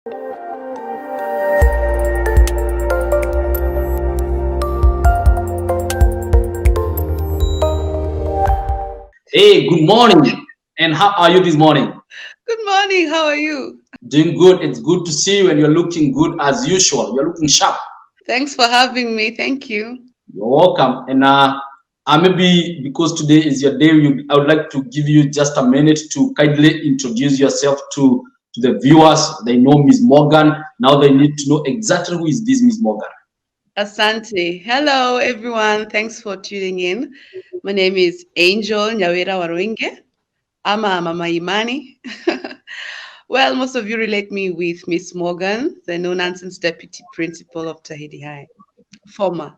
Hey, good morning. And how are you this morning? Good morning. How are you? Doing good. It's good to see you, and you're looking good as usual. You're looking sharp. Thanks for having me. Thank you. You're welcome. And maybe because today is your day, I would like to give you just a minute to kindly introduce yourself to the viewers. They know Miss Morgan. Now they need to know exactly who is this Miss Morgan. Asante. Hello, everyone. Thanks for tuning in. My name is Angel Nyawera Warwenge. I'm a Mama Imani. Well, most of you relate me with Miss Morgan, the no nonsense deputy principal of Tahidi High. Former.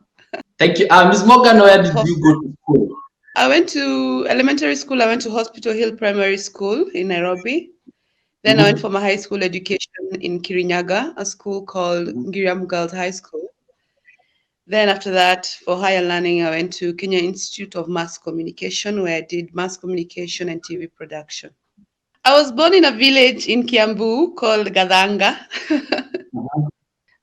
Thank you. Miss Morgan, where did For- you go to school? I went to elementary school. I went to Hospital Hill Primary School in Nairobi. Then I went Mhm. for my high school education in Kirinyaga, a school called Ngiriam Girls High School. Then after that, for higher learning, I went to Kenya Institute of Mass Communication, where I did mass communication and TV production. I was born in a village in Kiambu called Gadanga.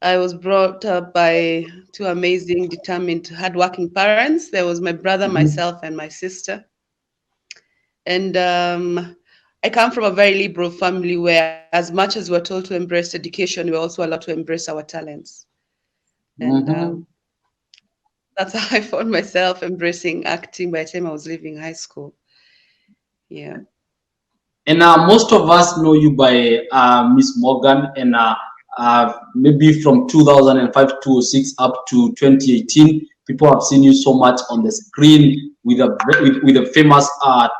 I was brought up by two amazing, determined, hardworking parents. There was my brother, Mhm. myself, and my sister. And I come from a very liberal family where, as much as we're told to embrace education, we're also allowed to embrace our talents. And Mhm. that's how I found myself embracing acting by the time I was leaving high school. Yeah. And most of us know you by Miss Morgan, and maybe from 2005 to 06 up to 2018, people have seen you so much on the screen with a famous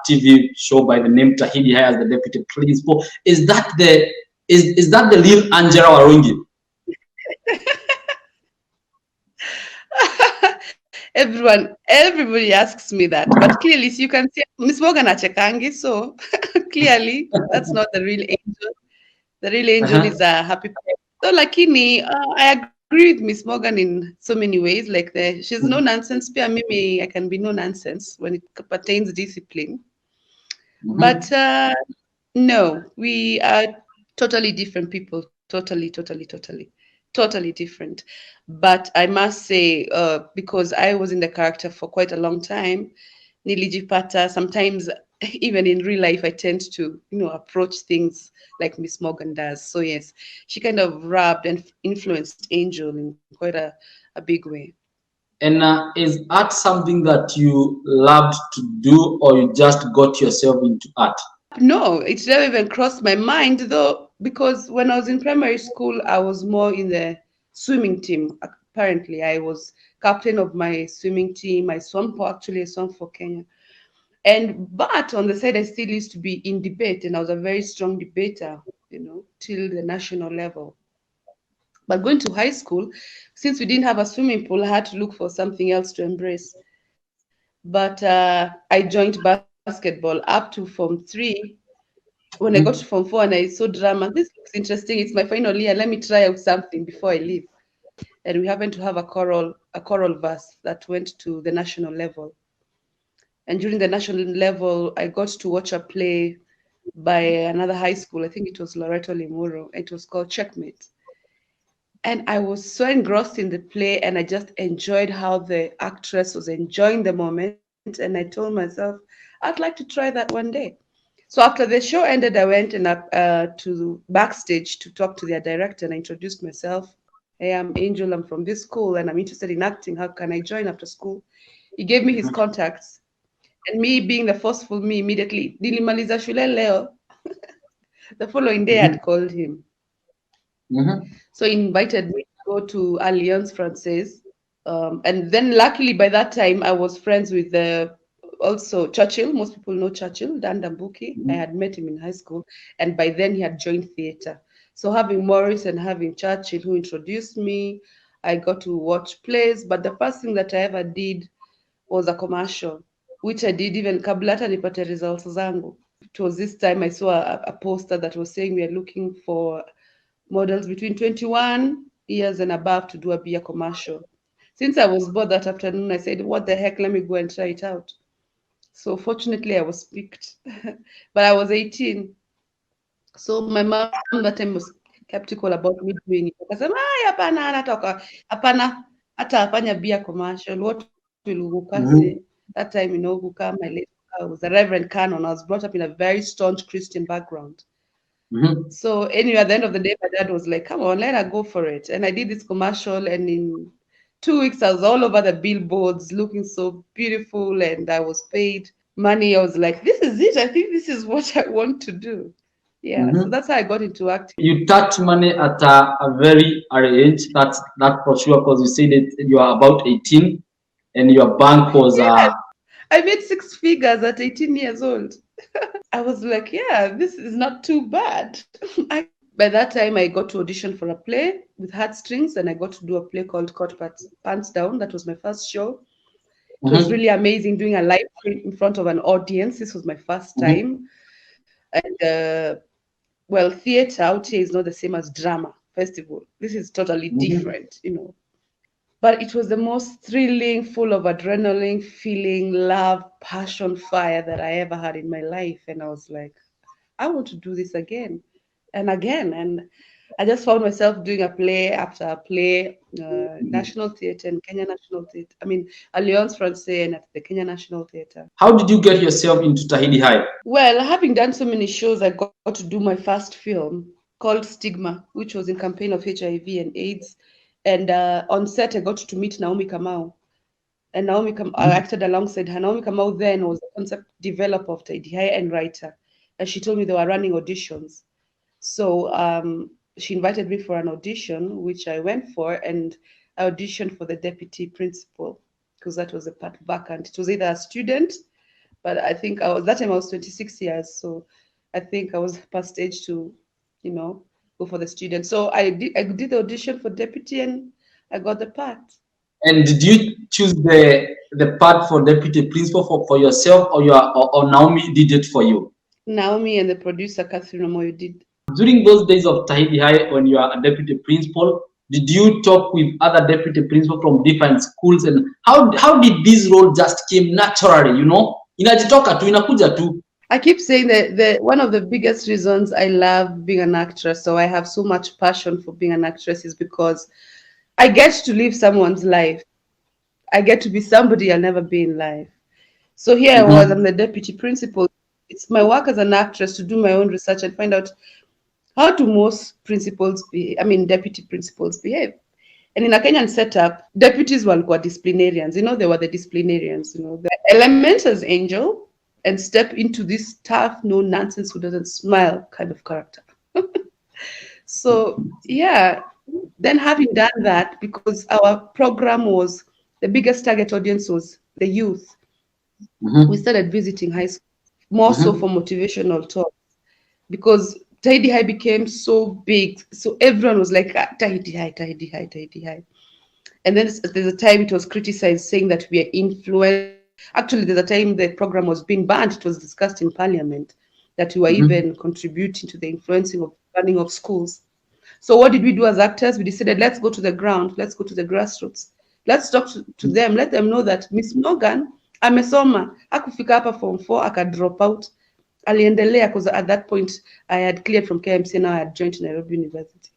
TV show by the name Tahidi as the deputy principal. Is that the real Angela Warungi? Everybody asks me that, but clearly, so you can see Miss Morgan Achekangi, so clearly that's not the real angel. The real angel Uh-huh. is a happy person. So, lakini, I agree with Miss Morgan in so many ways. Like, she's no nonsense. Pia mimi, I can be no nonsense when it pertains discipline. But Mhm. no, we are totally different people. Totally different. But I must say, because I was in the character for quite a long time, nilijipata, sometimes even in real life, I tend to, approach things like Miss Morgan does. So yes, she kind of rubbed and influenced Angel in quite a big way. And is art something that you loved to do, or you just got yourself into art? No, it never even crossed my mind though, because when I was in primary school, I was more in the swimming team. Apparently, I was captain of my swimming team. I swam for actually I swam for Kenya. But on the side, I still used to be in debate, and I was a very strong debater, till the national level. But going to high school, since we didn't have a swimming pool, I had to look for something else to embrace. But I joined basketball up to Form 3. When I got to Form 4 and I saw drama, this looks interesting. It's my final year. Let me try out something before I leave. And we happened to have a choral verse that went to the national level. And during the national level, I got to watch a play by another high school. I think it was Loreto Limuro. It was called Checkmate. And I was so engrossed in the play, and I just enjoyed how the actress was enjoying the moment. And I told myself, I'd like to try that one day. So after the show ended, I went and up to backstage to talk to their director, and I introduced myself. Hey, I'm Angel. I'm from this school, and I'm interested in acting. How can I join after school? He gave me his contacts, and me being the forceful me, immediately nilimaliza shule leo. The following day, Mhm. I'd called him. Mhm. So he invited me to go to Alliance Francaise. And then luckily by that time I was friends with also Churchill. Most people know Churchill, Dan Dambuki. I had met him in high school, and by then he had joined theatre. So having Morris and having Churchill who introduced me, I got to watch plays. But the first thing that I ever did was a commercial, which I did even kabla hata nipate results zangu. It was this time I saw a poster that was saying we are looking for models between 21 years and above to do a beer commercial. Since I was bored that afternoon, I said, what the heck, let me go and try it out. So fortunately, I was picked, but I was 18. So my mom that time was skeptical about me doing it. Akasema, hapana, hapana, hata afanya beer commercial. What will Uguka say? Mm-hmm. That time, Uguka, my late Uguka was a Reverend Canon. I was brought up in a very staunch Christian background. Mm-hmm. So anyway, at the end of the day, my dad was like, come on, let her go for it. And I did this commercial, and in 2 weeks, I was all over the billboards looking so beautiful, and I was paid money. I was like, this is it. I think this is what I want to do. Yeah, so Mm-hmm. that's how I got into acting. You touch money at a very early age. That for sure, because you said that you are about 18, and your bank was Yes, I made 6 figures at 18 years old. I was like, yeah, this is not too bad. By that time, I got to audition for a play with heartstrings, and I got to do a play called Cut Pants Down. That was my first show. It was Mm-hmm. really amazing doing a live stream in front of an audience. This was my first Mm-hmm. time. And well, theater out here is not the same as drama festival. This is totally Mm-hmm. different. But it was the most thrilling, full of adrenaline, feeling, love, passion, fire that I ever had in my life. And I was like, I want to do this again and again. And I just found myself doing a play after a play, National Theatre and Kenya National Theatre. I mean, Alliance Francaise and at the Kenya National Theatre. How did you get yourself into Tahidi High? Well, having done so many shows, I got to do my first film called Stigma, which was in campaign of HIV and AIDS. And on set, I got to meet Naomi Kamau. And I Mm-hmm. acted alongside her. Naomi Kamau then was the concept developer of Tahidi High and writer. And she told me they were running auditions. So she invited me for an audition, which I went for, and I auditioned for the deputy principal because that was a part vacant. It was either a student, but I think that time I was 26 years, so I think I was past age to, you know, go for the student. So I did the audition for deputy, and I got the part. And did you choose the part for deputy principal for yourself, or Naomi did it for you? Naomi and the producer Gathuru did. During those days of Tahidi High, when you are a deputy principal, did you talk with other deputy principal from different schools, and how did this role just came naturally? Inajitoka tu, inakuja tu. I keep saying that one of the biggest reasons I love being an actress, so I have so much passion for being an actress, is because I get to live someone's life. I get to be somebody I'll never be in life. So here I was, I'm Mm-hmm. the deputy principal. It's my work as an actress to do my own research and find out how do most deputy principals behave. And in a Kenyan setup, deputies were disciplinarians. They were the disciplinarians, the element as angel and step into this tough, no nonsense, who doesn't smile kind of character. So, yeah, then having done that, because our program was the biggest target audience was the youth, we Mm-hmm. started visiting high school more so Mm-hmm. for motivational talk because Tahidi High became so big. So everyone was like, Tahidi High, Tahidi High, Tahidi High. And then there's a time it was criticized, saying that we are influenced. Actually, there's a time the program was being banned. It was discussed in parliament that we were Mm-hmm. even contributing to the influencing of running of schools. So what did we do as actors? We decided, let's go to the ground, let's go to the grassroots, let's talk to them, let them know that Miss Morgan amesoma, hakufika hapa form 4 aka drop out, aliendelea, because at that point I had cleared from KMC, now I had joined Nairobi University.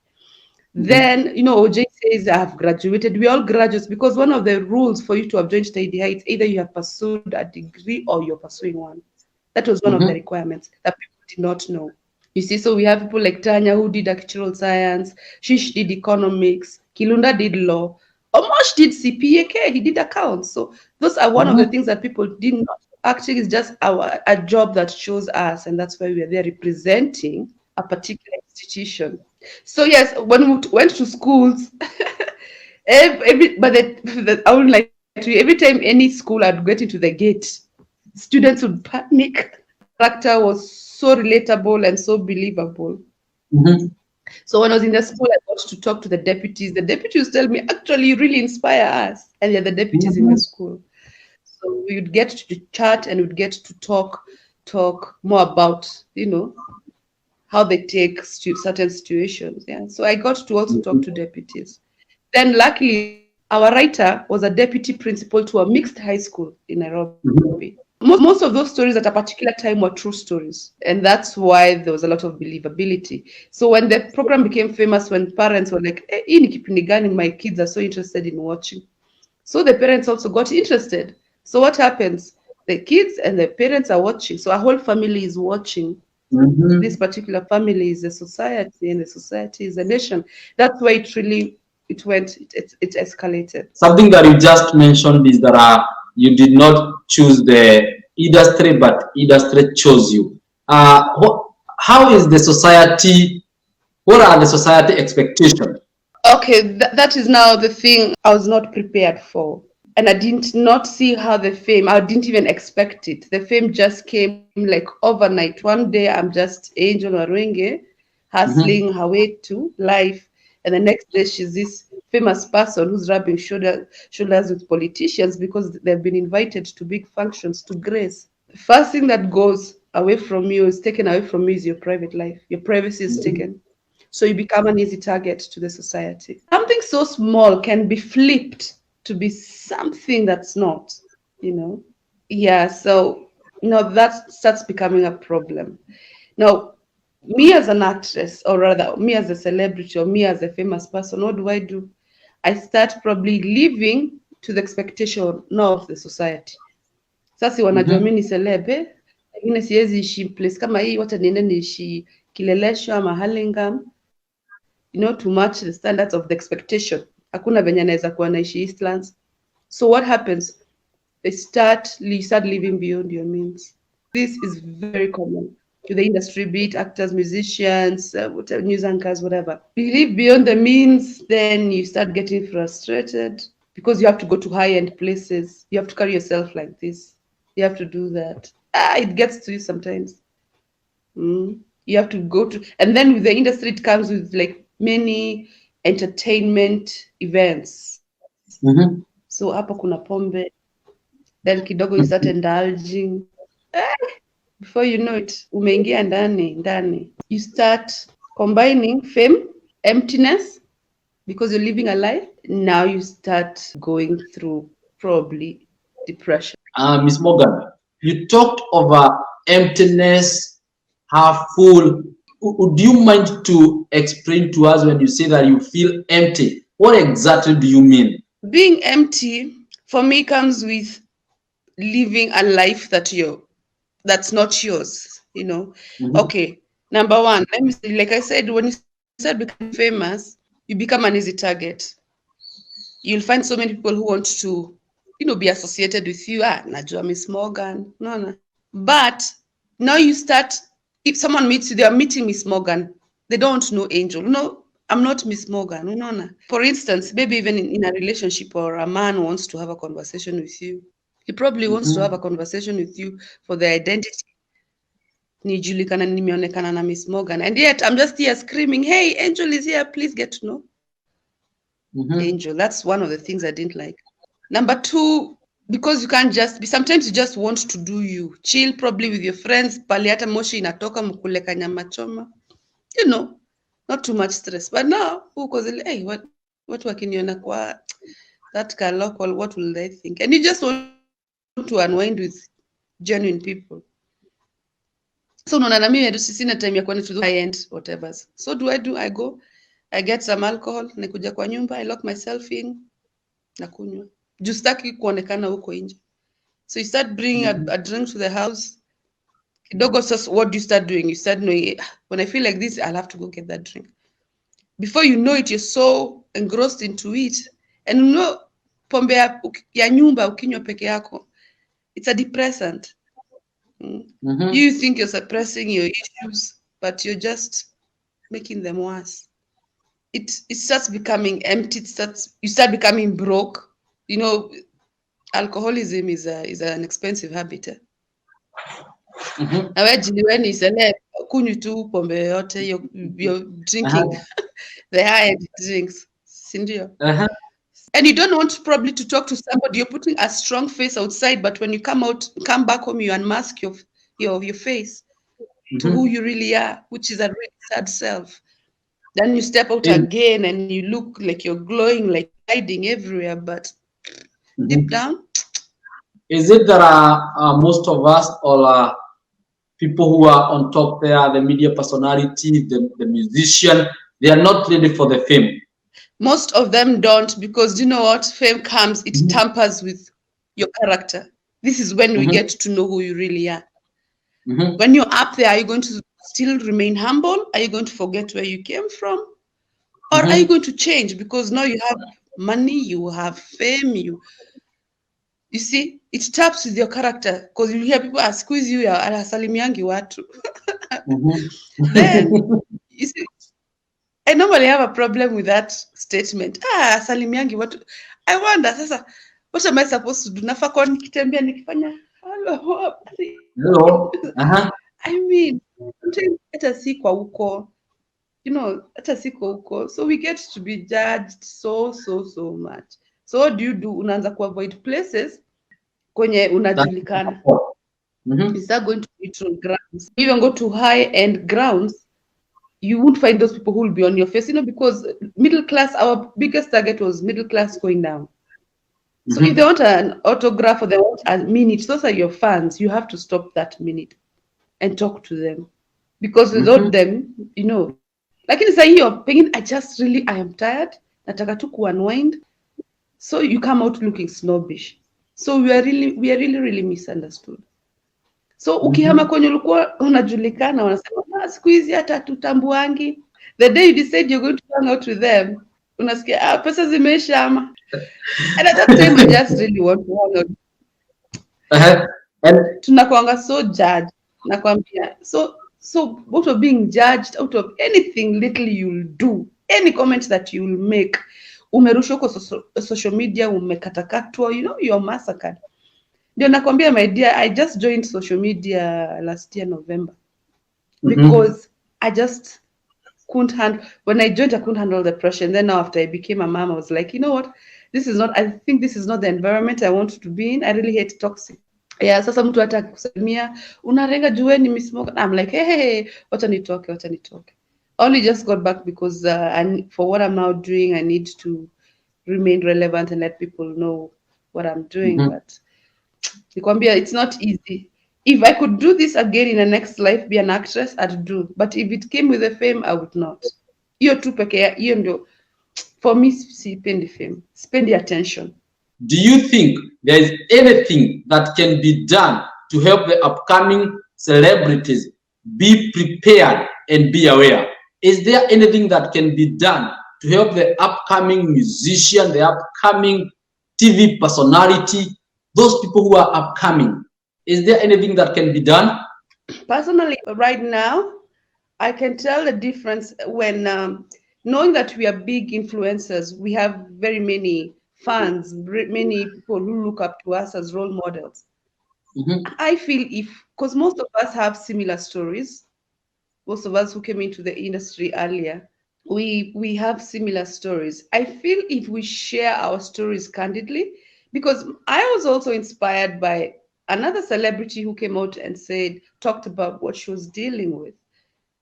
Then, OJ says I have graduated. We all graduates, because one of the rules for you to have joined Tahidi High, it's either you have pursued a degree or you're pursuing one. That was one of the Mm-hmm. requirements that people did not know. You see, so we have people like Tanya who did actuarial science, Shish did economics, Kilunda did law, Omosh did CPAK, he did accounts. So those are one of the Mm-hmm. things that people did not. Actually, it's just a job that shows us, and that's why we are there representing a particular institution. So yes, when we went to schools, I would like to, every time any school I'd get into the gate, students would panic. Character was so relatable and so believable. Mm-hmm. So when I was in the school, I got to talk to the deputies. The deputies tell me, actually, you really inspire us, and they're the deputies in the Mm-hmm. school. So we would get to chat and we'd get to talk more about, how they take certain situations. Yeah. So I got to also talk to deputies. Then luckily, our writer was a deputy principal to a mixed high school in Nairobi. Mm-hmm. Most of those stories at a particular time were true stories. And that's why there was a lot of believability. So when the program became famous, when parents were like, "Eh, hii ni kipindi gani my kids are so interested in watching." So the parents also got interested. So what happens? The kids and the parents are watching. So a whole family is watching. This particular family is a society, and the society is a nation. That's why it escalated. Something that you just mentioned is that you did not choose the industry, but industry chose you. How is the society? What are the society expectations? Okay, that is now the thing I was not prepared for. And I did not see how I didn't even expect it. The fame just came like overnight. One day I'm just Angel Warwenge hustling her way to life. And the next day she's this famous person who's rubbing shoulders with politicians because they've been invited to big functions to grace. The first thing that goes away from you is taken away from you is your private life. Your privacy is taken. So you become an easy target to the society. Something so small can be flipped to be something that's not, you know? Yeah, so, that starts becoming a problem. Now, me as an actress, or rather, me as a celebrity, or me as a famous person, what do? I start probably living to the expectation of the society. Sasa wanajua mi ni celeb, lakini siwezi ishi place kama hii, wacha niende niishi Kileleshwa ama Hurlingham, to match the standards of the expectation. Hakuna venye anaweza kuwa naishi Eastlands. So what happens? You start living beyond your means. This is very common to the industry, be it actors, musicians, news anchors, whatever. You live beyond the means, then you start getting frustrated because you have to go to high-end places. You have to carry yourself like this. You have to do that. It gets to you sometimes. You have to go to, and then with the industry, it comes with like many entertainment events. So hapa kuna pombe, then kidogo you start indulging. Before you know it, umeingia ndani. You start combining fame, emptiness, because you're living a lie. Now you start going through probably depression. Miss Morgan, you talked of emptiness, half full. Would you mind to explain to us when you say that you feel empty? What exactly do you mean? Being empty for me comes with living a life that's not yours. Okay, number one, let me say, like I said, when you start becoming famous, you become an easy target. You'll find so many people who want to be associated with you. Najua Miss Morgan, no. But now you start, if someone meets you, they are meeting Miss Morgan, they don't know Angel. No, I'm not Miss Morgan. No. For instance, maybe even in a relationship, or a man wants to have a conversation with you. He probably wants to have a conversation with you for the identity. Nijulikana nimeonekana na Miss Morgan. And yet I'm just here screaming, "Hey, Angel is here, please get to know." Angel. That's one of the things I didn't like. Number two, because you can't just be, sometimes you just want to do you. Chill probably with your friends, pale hata moshi inatoka mkule kanyama choma. Not too much stress. But now, hey, what wakiniona kwa that car local, what will they think? And you just want to unwind with genuine people. So unaona na mimi sina time ya kwenda to the high end whatever. So I go, I get some alcohol, nikuja kwa nyumba, I lock myself in, nakunywa. Justaki kuonekana huko nje. So you start bringing a drink to the house. Kidogo, so what do you start doing? You start knowing, when I feel like this, I'll have to go get that drink. Before you know it, you're so engrossed into it. And pombe ya nyumba ukinywa peke yako, it's a depressant. You think you're suppressing your issues, but you're just making them worse. It starts becoming empty. You start becoming broke. Alcoholism is an expensive habit. When is kunywa tu pombe yote, you're drinking the high-end drinks, sindio? And you don't want probably to talk to somebody. You're putting a strong face outside, but when you come back home, you unmask your face to who you really are, which is a really sad self. Then you step out again and you look like you're glowing, like hiding everywhere, but deep down, Is it that most of us, or people who are on top there, the media personality, the musician, they are not ready for the fame? Most of them don't, because you know what? Fame comes, it Mm-hmm. tampers with your character. This is when we Mm-hmm. get to know who you really are. Mm-hmm. When you're up there, are you going to still remain humble? Are you going to forget where you came from? Or are you Mm-hmm. going to change because now you have money, you have fame, you see, it taps with your character, because you hear people ask, squeeze you anasalimiangi watu. Then Mm-hmm. you see, I normally have a problem with that statement. Salimiangi watu. I wonder sasa, what am I supposed to do? Nafaa kuwa nikitembea nikifanya hello. Hello. Uh-huh. I mean, sometimes hata si kwa huko, you know, hata siko huko. So we get to be judged so much. So what do? Unaanza kuavoid places kwenye That's unajulikana. mm-hmm. You start going to neutral grounds. You even go to high-end grounds, you won't find those people who will be on your face, you know, because middle class, our biggest target was middle class going down. So if Mm-hmm. they want an autograph or they want a minute, those are your fans. You have to stop that minute and talk to them. Because Mm-hmm. without them, you know, lakini saa hiyo pengine I am tired, nataka tu kuunwind, so you come out looking snobbish. So we are really misunderstood. So ukihama Mm-hmm. kwenye ulikuwa unajulikana, wanasema siku hizi hata tutambuangi. The day you decide you're going to hang out with them, unasikia pesa zimeisha ama. And at that time I just really want to hang out. Uh-huh. And Tunakuanga so judged, nakwambia. So out of being judged, out of anything little you'll do, any comment that you'll make, umerushwa huko social media, umekatakatwa, you know, you're massacred. Ndio nakwambia, my dear, I just joined social media last year November mm-hmm. because I just couldn't handle. When I joined, I couldn't handle the pressure, and then now after I became a mom, I was like, you know what, I think this is not the environment I want to be in. I really hate toxic. Yeah, sasa mtu hata kusalimia unarenga jueni Miss Morgan. I'm like, hey, wacha nitoke. I only just got back because for what I'm now doing, I need to remain relevant and let people know what I'm doing. Mm-hmm. But nikwambia, it's not easy. If I could do this again in the next life, be an actress, I'd do. But if it came with the fame, I would not. Hiyo tu peke hiyo ndio, for me, sipendi fame, sipendi attention. Do you think there is anything that can be done to help the upcoming celebrities be prepared and be aware? Is there anything that can be done to help the upcoming musician, the upcoming TV personality, those people who are upcoming? Is there anything that can be done? Personally, right now, I can tell the difference when knowing that we are big influencers, we have very many fans, many people who look up to us as role models. Mm-hmm. I feel because most of us have similar stories, most of us who came into the industry earlier, we have similar stories. I feel if we share our stories candidly, because I was also inspired by another celebrity who came out and talked about what she was dealing with.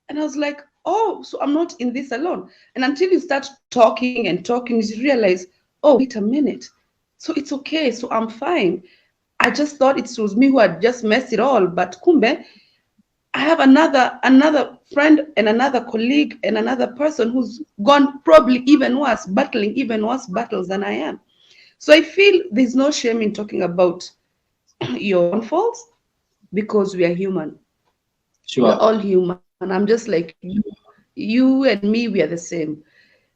And I was like, oh, so I'm not in this alone. And until you start talking and talking, you realize, oh, wait a minute. So it's okay. So I'm fine. I just thought it was me who had just messed it all. But kumbe, I have another friend and another colleague and another person who's gone probably even worse, battling even worse battles than I am. So I feel there's no shame in talking about your own faults because we are human. We're Sure. all human. I'm just like you and me, we are the same.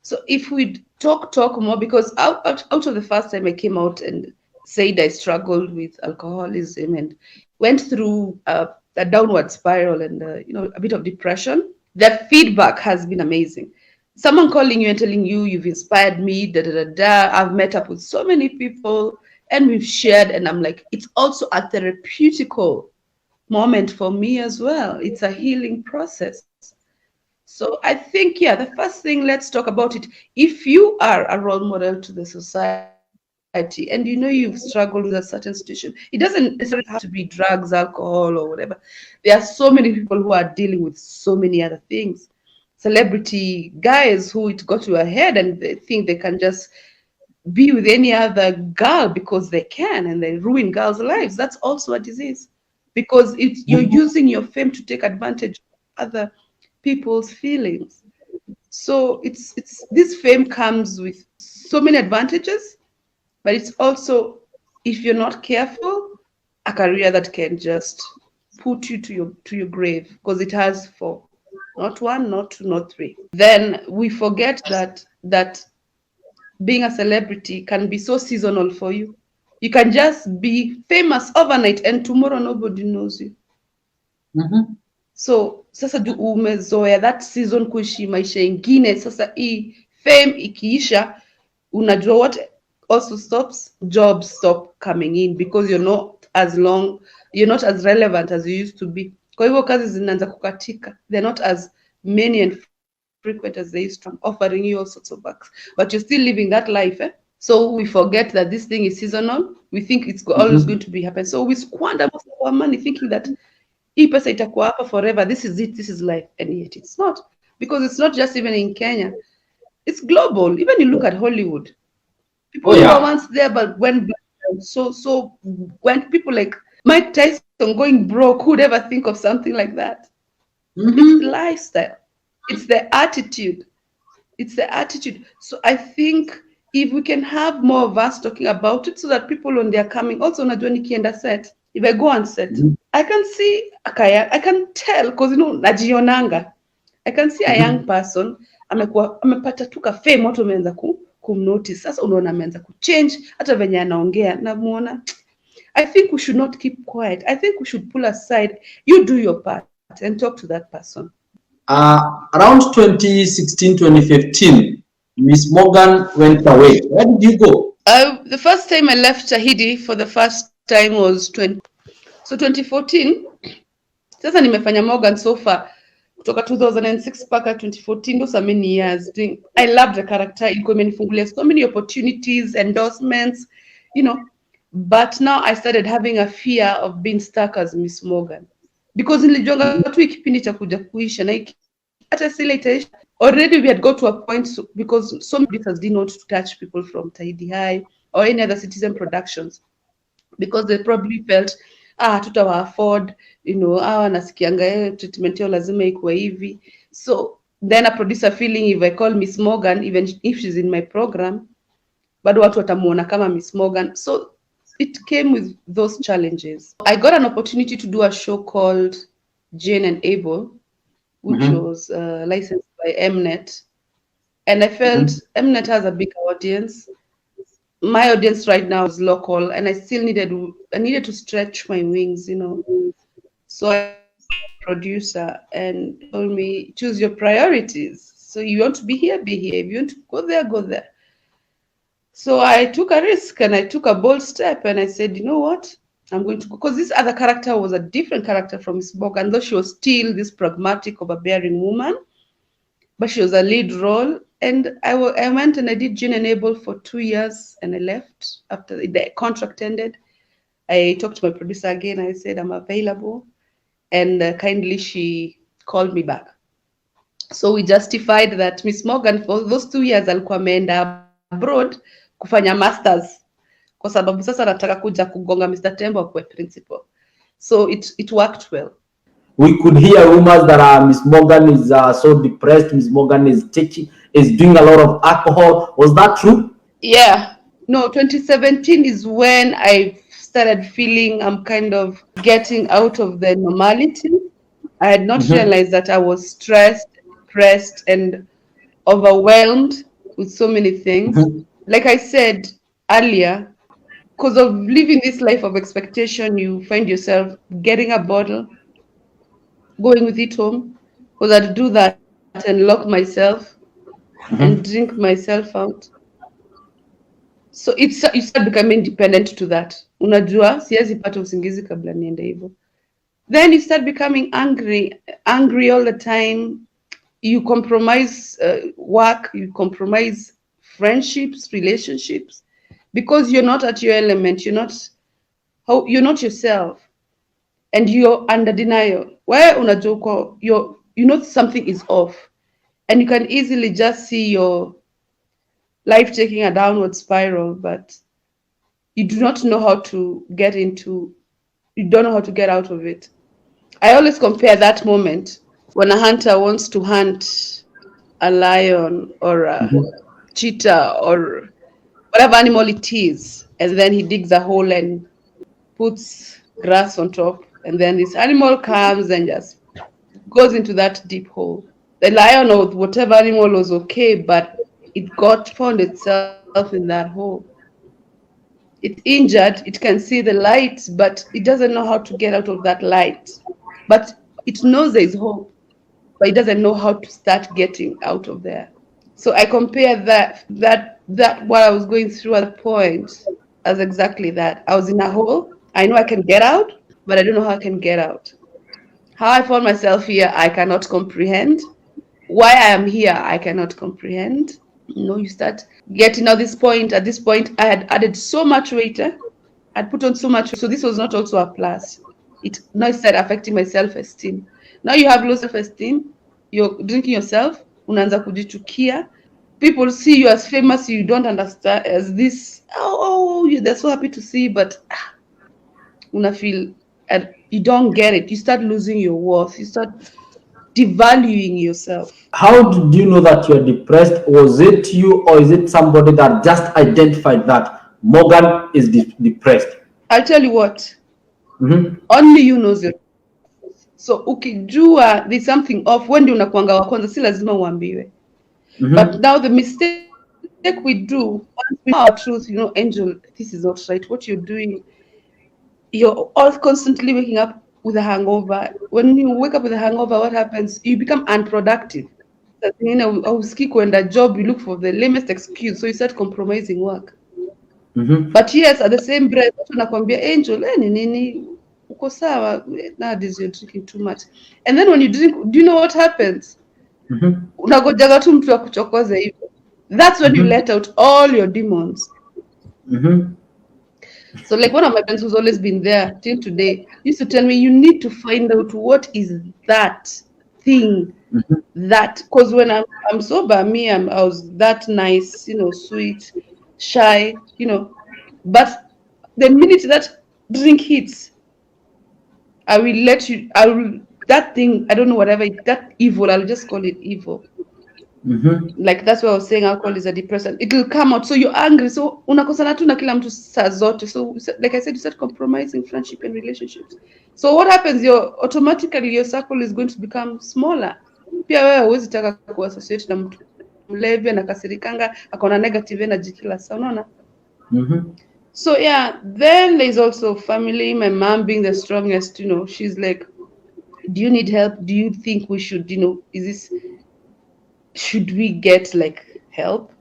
So if we talk more, because out of the first time I came out and said I struggled with alcoholism and went through a downward spiral and a bit of depression, the feedback has been amazing. Someone calling you and telling you you've inspired me, da da da da. I've met up with so many people and we've shared, and I'm like, it's also a therapeutical moment for me as well. It's a healing process. So I think, yeah, the first thing, let's talk about it. If you are a role model to the society and you know you've struggled with a certain situation, it doesn't necessarily have to be drugs, alcohol, or whatever. There are so many people who are dealing with so many other things. Celebrity guys who it got to a head and they think they can just be with any other girl because they can, and they ruin girls' lives. That's also a disease, because you're using your fame to take advantage of other people's feelings. So it's this fame comes with so many advantages, but it's also, if you're not careful, a career that can just put you to your grave, because it has four, not one, not two, not three. Then we forget that being a celebrity can be so seasonal for you. You can just be famous overnight and tomorrow nobody knows you. So sasa umezoea that season kuishi maisha ingine. Sasa hii fame ikiisha, unajua what also stops? Jobs stop coming in, because you're not as relevant as you used to be. Kwa hivyo kazi zinaanza kukatika. They're not as many and frequent as they used to, offering you all sorts of works, but you're still living that life. So we forget that this thing is seasonal. We think it's always going to be happen. So we squander most of our money thinking that hii pesa itakuwa hapa forever, this is it, this is life, and yet it's not, because it's not just even in Kenya, it's global. Even you look at Hollywood, people who were once there but went back. So when people like Mike Tyson going broke, who'd ever think of something like that? It's the lifestyle, it's the attitude, So I think if we can have more of us talking about it, so that people when they're coming, also unajua nikienda set, if I go on set, I can see I can tell, because najionanga, I can see a young person amepata tu ka fame, watu wameanza kumnotice. Sasa unaona ameanza kuchange, hata venye anaongea namuona. I think we should not keep quiet. I think we should pull aside. You do your part and talk to that person. Around 2016, 2015, Miss Morgan went away. Where did you go? The first time I left Tahidi for the first time was 2014. Sasa nimefanya Morgan so far kutoka 2006 mpaka 2014. Those are many years. I love the character. Ilikuwa imenifungulia so many opportunities, endorsements, But now I started having a fear of being stuck as Miss Morgan, because nilijonga tu kipindi cha kuja kuisha na hata sile itaisha. Already we had got to a point, because some producers did not touch people from Tahidi High or any other Citizen productions, because they probably felt tutawa afford, nasikianga treatment yao lazima ikuwe hivi. So then a producer feeling if I call Miss Morgan, even if she's in my program, bado watu watamuona kama Miss Morgan. So it came with those challenges. I got an opportunity to do a show called Jane and Abel, which was licensed by Mnet. And I felt Mnet has a big audience. My audience right now is local, and I still needed to stretch my wings, So I producer and told me, choose your priorities. So you want to be here, be here. If you want to go there, go there. So I took a risk and I took a bold step, and I said, you know what? I'm going to go, because this other character was a different character from Miss Morgan, though she was still this pragmatic, overbearing woman, but she was a lead role. And I went and I did Jane and Abel for 2 years, and I left after the contract ended. I talked to my producer again. I said, I'm available. And kindly she called me back. So we justified that Miss Morgan for those 2 years alikuwa ameenda abroad kufanya masters, kwa sababu sasa nataka kuja kugonga Mr. Tembo kwa principal. So it worked well. We could hear rumors that Miss Morgan is so depressed. Miss Morgan is doing a lot of alcohol. Was that true? Yeah. No, 2017 is when I started feeling I'm kind of getting out of the normality. I had not realized that I was stressed, depressed, and overwhelmed with so many things. Like I said earlier, because of living this life of expectation, you find yourself getting a bottle, going with it home, because I'd do that and lock myself and drink myself out. So you start becoming dependent to that. Unajua siwezi pata usingizi kabla niende hivyo. Then you start becoming angry all the time. You compromise work, you compromise friendships, relationships, because you're not at your element. You're not yourself, and you're under denial. Where unajua you know something is off, and you can easily just see your life taking a downward spiral, but you do not know how to get into, you don't know how to get out of it. I always compare that moment when a hunter wants to hunt a lion or a cheetah or whatever animal it is, and then he digs a hole and puts grass on top, and then this animal comes and just goes into that deep hole. The lion or whatever animal was okay, but it got found itself in that hole. It's injured, it can see the light, but it doesn't know how to get out of that light. But it knows there's hope, but it doesn't know how to start getting out of there. So I compare that what I was going through at that point as exactly that. I was in a hole. I know I can get out, but I don't know how I can get out. How I found myself here, I cannot comprehend. Why I am here, I cannot comprehend. You start getting at this point I had added so much weight. I'd put on so much, so this was not also a plus. It now started affecting my self-esteem. Now you have low self-esteem, you're drinking yourself, unaanza kujichukia. People see you as famous, you don't understand as this, they're so happy to see, but una feel, you don't get it. You start losing your worth. You start devaluing yourself. How did you know that you're depressed? Was it you, or is it somebody that just identified that Morgan is depressed? I'll tell you what. Only you knows your. So ukijua there's something off, when ndio unakuanga wa kwanza, si lazima uambiwe. But now the mistake we do, once we know our truth, Angel, this is not right. What you're doing, you're all constantly waking up with a hangover. When you wake up with a hangover, what happens? You become unproductive. Hausikii kwenda job, you look for the lamest excuse, so you start compromising work. But yes, at the same breath, unakwambia Angel, ni nini? Uko sawa, nowadays you're drinking too much. And then when you drink, do you know what happens? Unagojaga tu mtu akuchokoze hivyo. That's when you let out all your demons. So like one of my friends who's always been there till today used to tell me, you need to find out what is that thing. That, because when I'm sober, I was that nice, sweet, shy, but the minute that drink hits, that thing, I don't know, whatever, that evil, I'll just call it evil. Like that's why I was saying alcohol is a depressant. It will come out, so you're angry, so unakosana tu na kila mtu saa zote. So like I said, you start compromising friendship and relationships. So what happens, automatically your circle is going to become smaller. Pia wewe huwezi taka kuassociate na mtu mlevi, anakasirikanga, akona negative energy kila saa, unaona? So yeah, then there's also family. My mom being the strongest, she's like, do you need help? Do you think we should, should we get like help?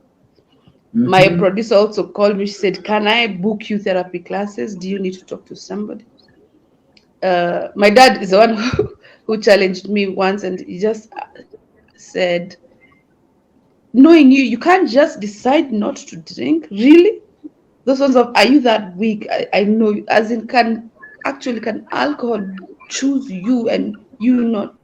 My producer also called me. She said, can I book you therapy classes? Do you need to talk to somebody? My dad is the one who challenged me once, and he just said, knowing you can't just decide not to drink. Really? Those ones of, are you that weak? I know, as in, can alcohol choose you and you not?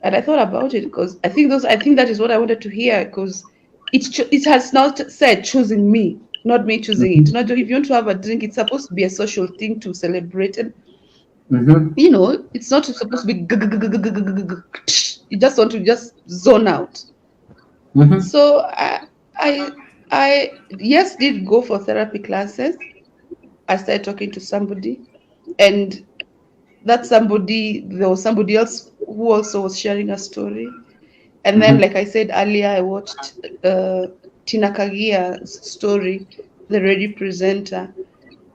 And I thought about it, because I think that is what I wanted to hear, because it has not said choosing me, not me choosing it. Not if you want to have a drink, it's supposed to be a social thing to celebrate it. It's not supposed to be. You just want to just zone out. So I yes, did go for therapy classes. I started talking to somebody, and that somebody, there was somebody else who also was sharing a story. And then, like I said earlier, I watched Tina Kagia's story, the radio presenter.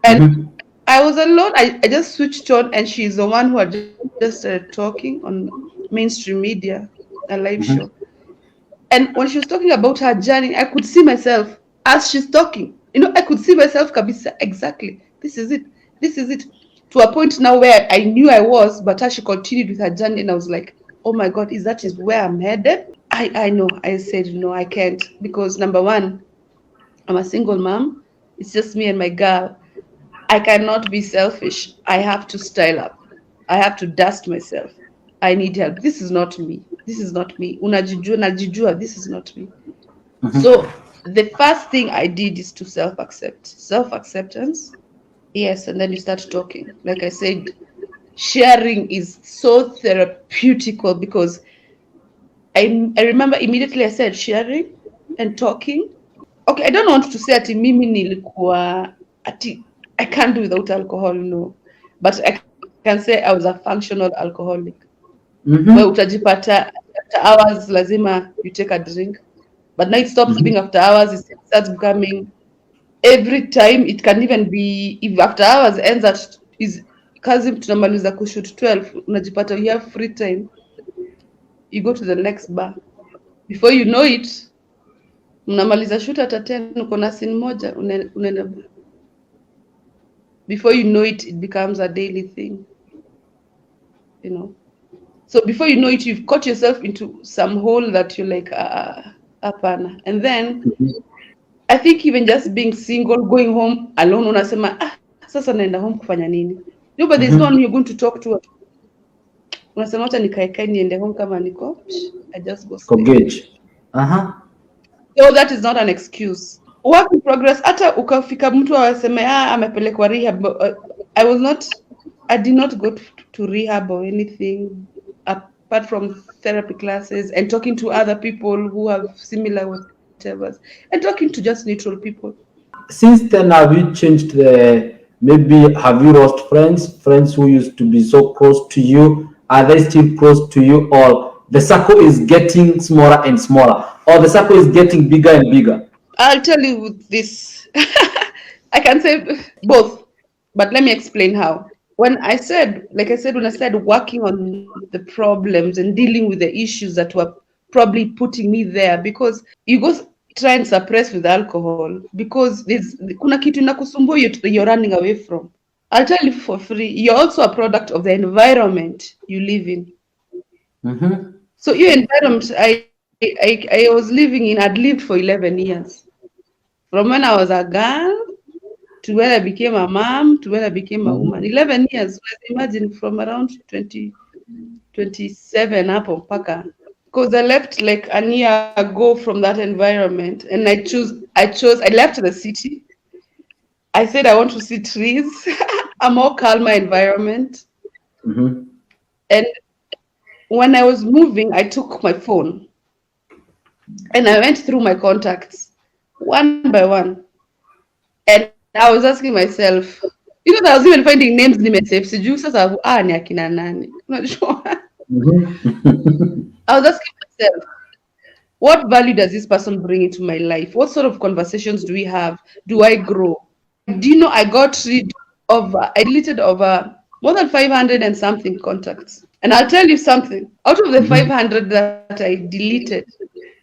And I was alone. I just switched on, and she's the one who had just started talking on mainstream media, a live show. And when she was talking about her journey, I could see myself as she's talking. I could see myself kabisa, exactly. This is it. To a point now where I knew I was, but as she continued with her journey, and I was like, oh my God, is where I'm headed? I know. I said, no, I can't. Because number one, I'm a single mom. It's just me and my girl. I cannot be selfish. I have to style up. I have to dust myself. I need help. This is not me. Unajijua, najijua, this is not me. So the first thing I did is to self-acceptance. Yes, and then you start talking. Like I said, sharing is so therapeutical because I remember immediately I said sharing and talking. Okay, I don't want to say ati mimi nilikuwa ati I can't do without alcohol, no. But I can say I was a functional alcoholic. Where utajipata after hours lazima you take a drink. But now it stops being after hours, it starts becoming every time. It can even be if after hours ends at is kazi tunamaliza kushoot 12, unajipata you have free time, you go to the next bar. Before you know it, mnamaliza shoot hata 10, uko na scene moja, unaenda. Before you know it, it becomes a daily thing, you know. So before you know it, you've caught yourself into some hole that you're like, apana. And then I think even just being single, going home alone, unasema, sasa naenda home kufanya nini? No, but there's no one you're going to talk to. Unasema acha nikae niende home kama niko, I just go stay. So that is not an excuse. Work in progress. Hata ukafika mtu awaseme amepelekwa rehab. I did not go to rehab or anything apart from therapy classes and talking to other people who have similar whatevers and talking to just neutral people. Since then, have you changed maybe have you lost friends who used to be so close to you? Are they still close to you, or the circle is getting smaller and smaller, or the circle is getting bigger and bigger? I'll tell you this. I can say both, but let me explain how. When I said working on the problems and dealing with the issues that were probably putting me there, because you go try and suppress with alcohol because kuna kitu inakusumbua you're running away from. I'll tell you for free, you're also a product of the environment you live in. So your environment I was living in, I'd lived for 11 years. From when I was a girl to when I became a mom to when I became a woman. 11 years. Let's imagine from around 27 hapo mpaka. Because I left like a year ago from that environment and I left the city. I said I want to see trees, a more calmer environment. And when I was moving, I took my phone and I went through my contacts one by one. And I was asking myself, I was even finding names nimesave sijui sasa ni akina nani. Unajua? I was asking myself, what value does this person bring into my life? What sort of conversations do we have? Do I grow? Do you know I deleted over more than 500 and something contacts. And I'll tell you something. Out of the 500 that I deleted,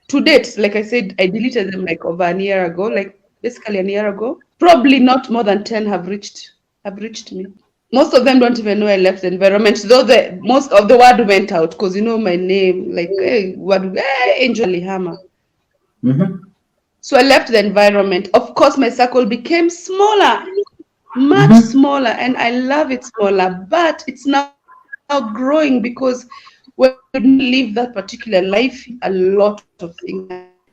to date, like I said, I deleted them like over a year ago, like basically a year ago. Probably not more than 10 have reached me. Most of them don't even know I left the environment, though most of the word went out because my name, like Angel Lihama. So I left the environment. Of course, my circle became smaller, much smaller, and I love it smaller, but it's now growing because when you live that particular life, a lot of things.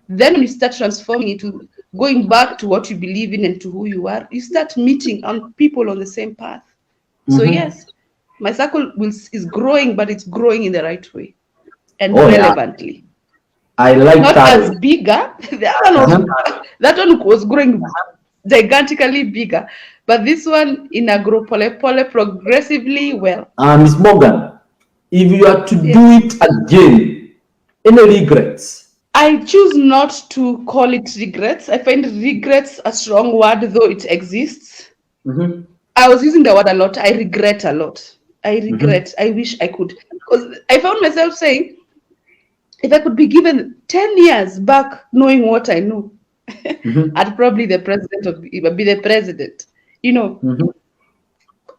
Then when you start transforming into going back to what you believe in and to who you are, you start meeting people on the same path. So yes, my circle is growing, but it's growing in the right way and relevantly. Yeah. I like not that. As bigger. That one was growing gigantically bigger, but this one in a grow progressively well. Ms. Morgan, if you are to do it again, any regrets? I choose not to call it regrets. I find regrets a strong word, though it exists. I was using the word a lot. I regret a lot. I regret. I wish I could. Because I found myself saying, if I could be given 10 years back knowing what I know, I'd probably be the president,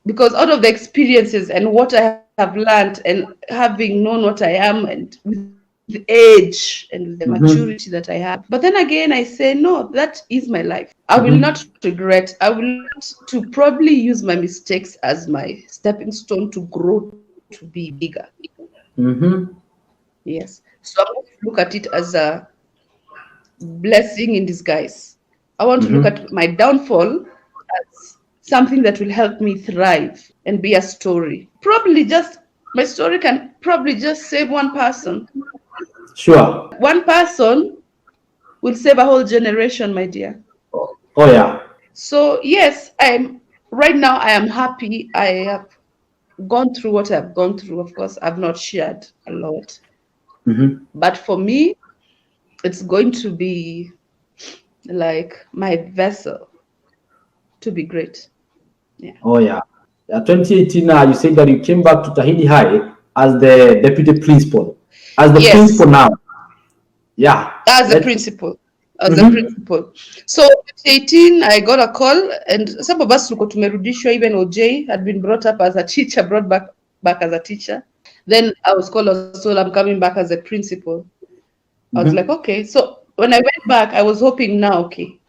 because out of the experiences and what I have learned and having known what I am and with the age and the maturity that I have. But then again, I say, no, that is my life. I will not regret. I will not to probably use my mistakes as my stepping stone to grow to be bigger. Yes. So I'm going to look at it as blessing in disguise. I want to look at my downfall as something that will help me thrive and be a story. Probably just my story can probably just save one person. Sure. One person will save a whole generation, my dear. Oh yeah. So yes, right now I am happy. I have gone through what I've gone through. Of course, I've not shared a lot. But for me, it's going to be like my vessel to be great. Yeah. Oh yeah. 2018, you said that you came back to Tahidi High as the deputy principal. As the principal now. Yeah. As a principal. As a principal. So 2018, I got a call, and some of us tuko tumerudishwa. Even OJ had been brought up as a teacher, brought back as a teacher. Then I was called as well. I'm coming back as a principal. I was like, okay. So when I went back, I was hoping now, okay,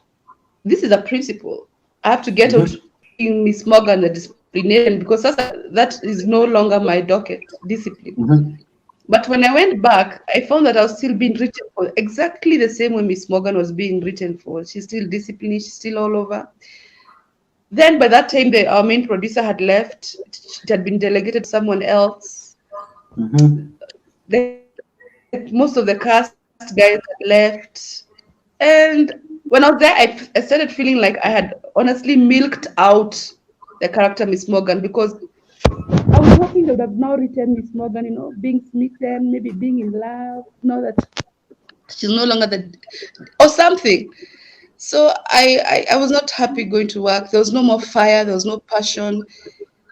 this is a principal. I have to get out in Miss Morgan the disciplinarian, because that is no longer my docket discipline. But when I went back, I found that I was still being written for exactly the same way Miss Morgan was being written for. She's still disciplined, she's still all over. Then by that time, our main producer had left. It had been delegated to someone else. Most of the cast guys had left. And when I was there, I started feeling like I had honestly milked out the character Miss Morgan, because I was hoping they would have now written Miss Morgan, being smitten, maybe being in love, know that she's no longer or something. So I was not happy going to work. There was no more fire, there was no passion,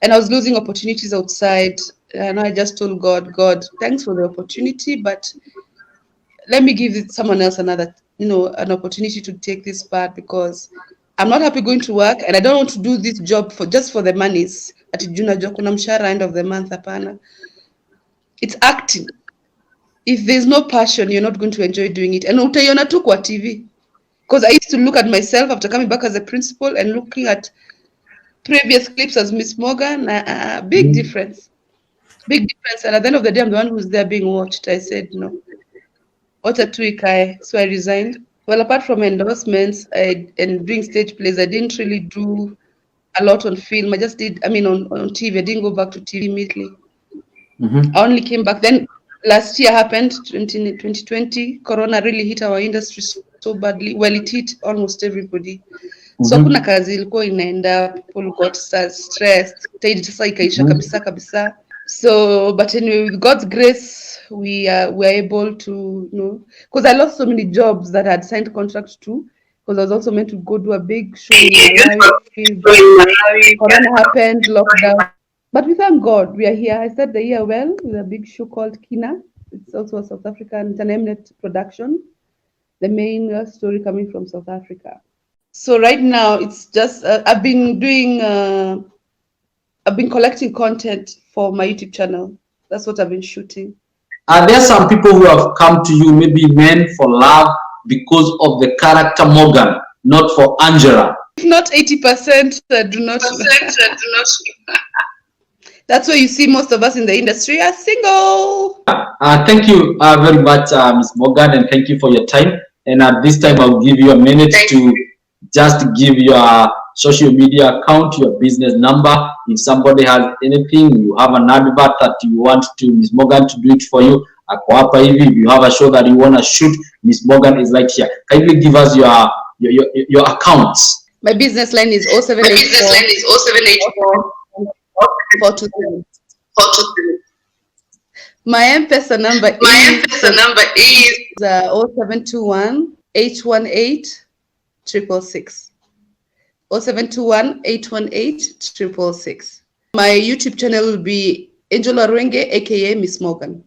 and I was losing opportunities outside. And I just told God, thanks for the opportunity, but let me give someone else another, an opportunity to take this part, because I'm not happy going to work, and I don't want to do this job just for the monies. At Juna Jokuna Mshara end of the month, apana. It's acting. If there's no passion, you're not going to enjoy doing it. And utaiona tu kwa TV. Because I used to look at myself after coming back as a principal and looking at previous clips as Miss Morgan. Big difference. Big difference. And at the end of the day, I'm the one who's there being watched. I said no. What a tweak. So I resigned. Well, apart from endorsements and doing stage plays, I didn't really do a lot on film. I just did, on TV. I didn't go back to TV immediately. I only came back. Then last year happened, 2020. Corona really hit our industry so badly. Well, it hit almost everybody. So kuna kazi ilikuwa inaenda, people got stressed. Tahidi sasa ikaisha kabisa. So, but anyway, with God's grace, we were able to, because I lost so many jobs that I had signed contracts to, because I was also meant to go do a big show in Malawi. Corona happened, lockdown. But we thank God, we are here. I started the year well with a big show called Kina. It's also a South African, it's an Mnet production. The main story coming from South Africa. So right now, it's just, I've been collecting content for my YouTube channel. That's what I've been shooting. Are there some people who have come to you, maybe men for love, because of the character Morgan, not for Angela? If not 80%, do not. That's why you see most of us in the industry are single. Thank you very much, Ms. Morgan, and thank you for your time. And at this time, I'll give you a minute to just give your social media account, your business number. If somebody has anything, you have an advert that you want to Ms. Morgan to do it for you. If you have a show that you want to shoot, Ms. Morgan is right here. Kindly give us your accounts. My business line is 0784 423. My M-Pesa number is 0721 818 666. 0721 818 666. My YouTube channel will be Angel Arwenge, aka Miss Morgan.